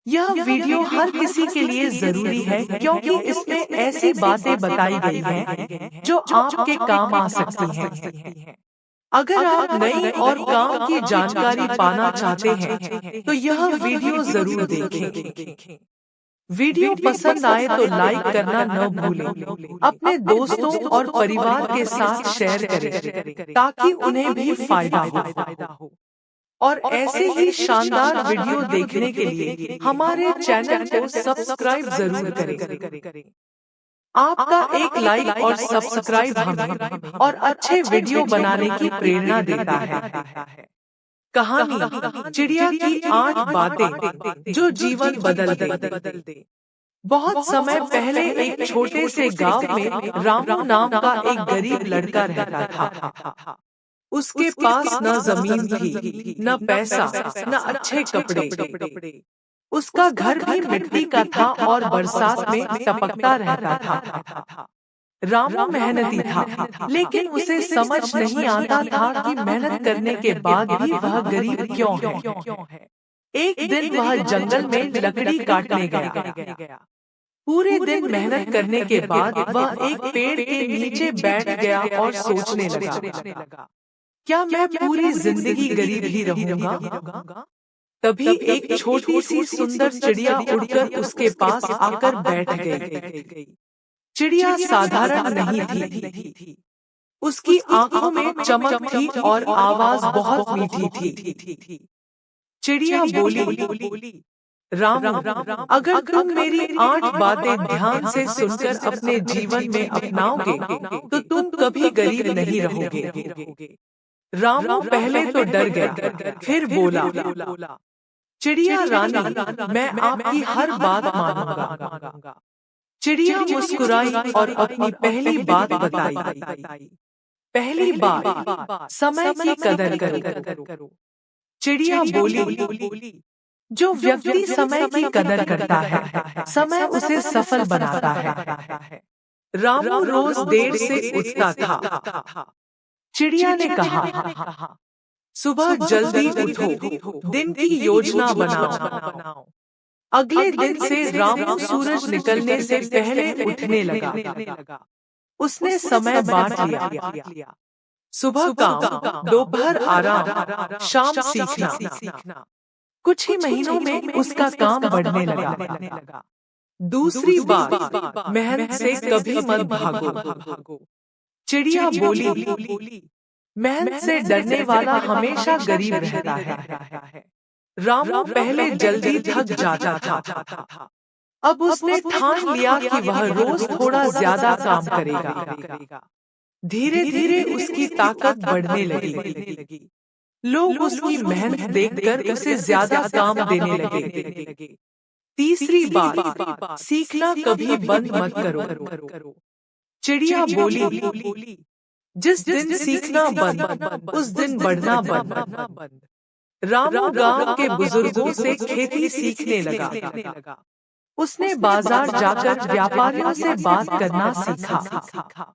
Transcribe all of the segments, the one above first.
यह वीडियो हर किसी के लिए जरूरी है क्योंकि इसमें ऐसी बातें बताई गई हैं जो आपके काम आ सकती हैं। अगर आप नई और काम की जानकारी पाना चाहते हैं, तो यह वीडियो जरूर देखें। वीडियो पसंद आए तो लाइक करना न भूलें। अपने दोस्तों और परिवार के साथ शेयर करें ताकि उन्हें भी फायदा हो। और ऐसे ही शानदार वीडियो देखने के लिए हमारे चैनल को सब्सक्राइब जरूर करें। आपका एक लाइक और सब्सक्राइब हमें और अच्छे वीडियो बनाने की प्रेरणा देता है। कहानी चिड़िया की 8 बातें जो जीवन बदल दे। बहुत समय पहले एक छोटे से गांव में रामू नाम का एक गरीब लड़का रहता था। उसके पास न जमीन थी, न पैसा, न अच्छे कपड़े। उसका घर भी मिट्टी का था और बरसात में टपकता रहता था। रामू मेहनती था, लेकिन उसे समझ नहीं आता था कि मेहनत करने के बाद भी वह गरीब क्यों है। एक दिन वह जंगल में लकड़ी काटने गया। पूरे दिन मेहनत करने के बाद वह एक पेड़ के नीचे बैठ गया और सोचने लगा, क्या मैं पूरी जिंदगी गरीब ही रहूंगा? तभी एक छोटी सी सुंदर चिड़िया उड़कर उसके पास आकर बैठ गई। चिड़िया साधारण नहीं थी। उसकी आंखों में चमक थी और आवाज बहुत मीठी थी। चिड़िया बोली, रामू, अगर तुम मेरी 8 बातें ध्यान से सुनकर अपने जीवन में अपनाओगे, तो तुम कभी गरीब नहीं रहोगे। रामू पहले तो डर गया, फिर बोला, चिड़िया रानी, मैं आपकी हर बात मानूंगा। चिड़िया मुस्कुराई और अपनी पहली बात बताई। पहली बात, समय की कदर करो। चिड़िया बोली, जो व्यक्ति समय की कदर करता है, समय उसे सफल बनाता है। रामू रोज देर से उठता था। चिड़िया ने कहा, सुबह जल्दी उठो, दिन की योजना बनाओ। अगले दिन से रामू सूरज निकलने से पहले उठने लगा। उसने समय बांट लिया, सुबह काम, दोपहर आराम, शाम सीखना। कुछ ही महीनों में उसका काम बढ़ने लगा। दूसरी बात, मेहनत से कभी मत भागो। चिड़िया बोली, मेहनत से डरने वाला हमेशा गरीब रहता है। रामू पहले जल्दी थक जाता था। अब उसने ठान लिया कि वह रोज थोड़ा ज्यादा काम करेगा। धीरे धीरे उसकी ताकत बढ़ने लगी। लोग उसकी मेहनत देखकर उसे ज्यादा काम देने लगे। तीसरी बात, सीखना कभी बंद मत करो। चिड़िया बोली, जिस दिन सीखना बंद, उस दिन बढ़ना बंद। रामू गांव के बुजुर्गों से खेती सीखने लगा। उसने बाजार जाकर व्यापारियों से बात करना सीखा।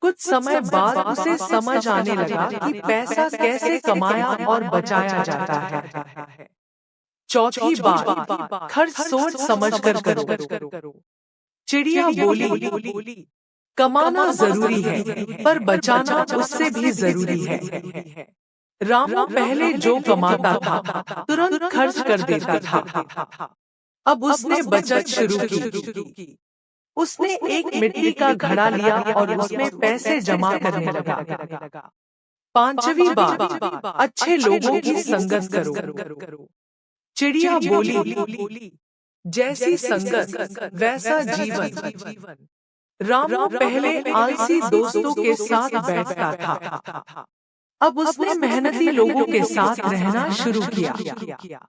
कुछ समय बाद उसे समझ आने लगा कि पैसा कैसे कमाया और बचाया जाता है। चौथी बात, खर्च सोच समझ कर करो। चिड़िया बोली, कमाना जरूरी है, पर बचाना उससे भी जरूरी है। रामू पहले जो कमाता था, तुरंत खर्च कर देता था। अब उसने बचत शुरू की। उसने एक मिट्टी का घड़ा लिया और उसमें पैसे जमा करने लगा। पांचवी बात, अच्छे लोगों की संगत करो। चिड़िया बोली, जैसी संगत वैसा जीवन। रामू पहले आलसी दोस्तों के साथ बैठता था। अब उसने मेहनती लोगों के साथ रहना शुरू किया।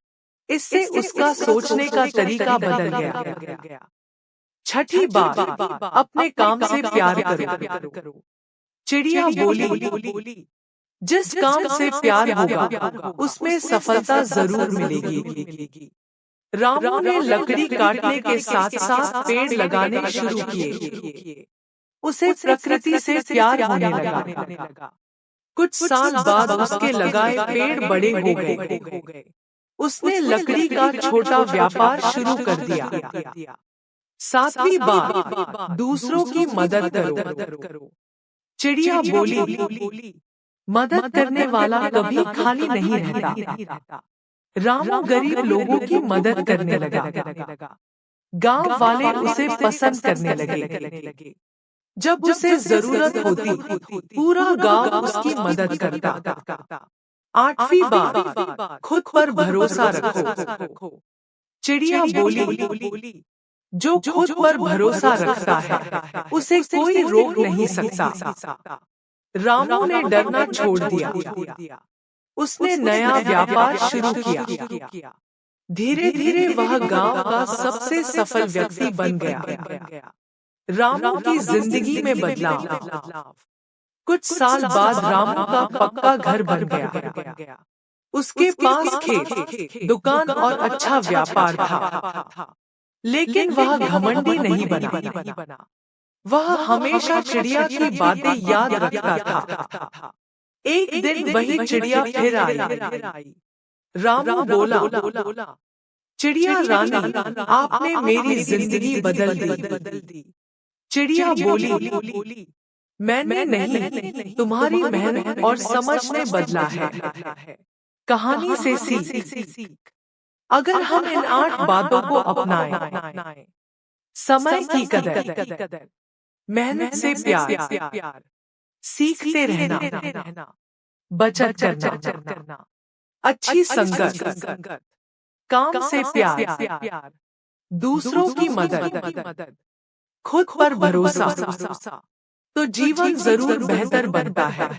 इससे उसका सोचने का तरीका बदल गया। छठी बात, अपने काम से प्यार करो। चिड़िया बोली, जिस काम से प्यार होगा, उसमें सफलता जरूर मिलेगी। रामू ने लकड़ी काटने के साथ साथ पेड़ लगाने शुरू किए। उसे प्रकृति से प्यार होने लगा। कुछ साल बाद उसके लगाए पेड़ बड़े हो गए। उसने लकड़ी का छोटा व्यापार शुरू कर दिया। 7वीं बात, दूसरों की मदद करो। चिड़िया बोली, मदद करने वाला कभी खाली नहीं रहता। रामू गरीब लोगों की मदद करने लगा। गांव वाले उसे पसंद करने लगे। जब उसे जरूरत होती, पूरा गांव उसकी मदद करता। 8वीं बात, खुद पर भरोसा रखो। चिड़िया बोली, जो खुद पर भरोसा रखता है, उसे कोई रोक नहीं सकता। रामू ने डरना छोड़ दिया। उसने नया व्यापार शुरू किया। धीरे धीरे वह गांव का सबसे सफल व्यक्ति बन गया। रामू की जिंदगी में बदलाव। कुछ साल बाद रामू का पक्का घर बन गया। उसके पास खेत, दुकान और अच्छा व्यापार था। लेकिन वह घमंडी नहीं बना। वह हमेशा चिड़िया की बातें याद रखता था। एक दिन वही चिड़िया फिर आई। रामू बोला, चिड़िया रानी, आपने मेरी जिंदगी बदल दी। चिड़िया बोली, मैंने नहीं, तुम्हारी मेहनत और समझ ने बदला है। कहानी से सीख, अगर हम इन 8 बातों को अपनाएं, समय की कदर, मेहनत से प्यार, सीखते रहना, बचत करना, अच्छी संगत, काम से प्यार, दूसरों की मदद, खुद पर भरोसा, तो जीवन जरूर बेहतर बनता है।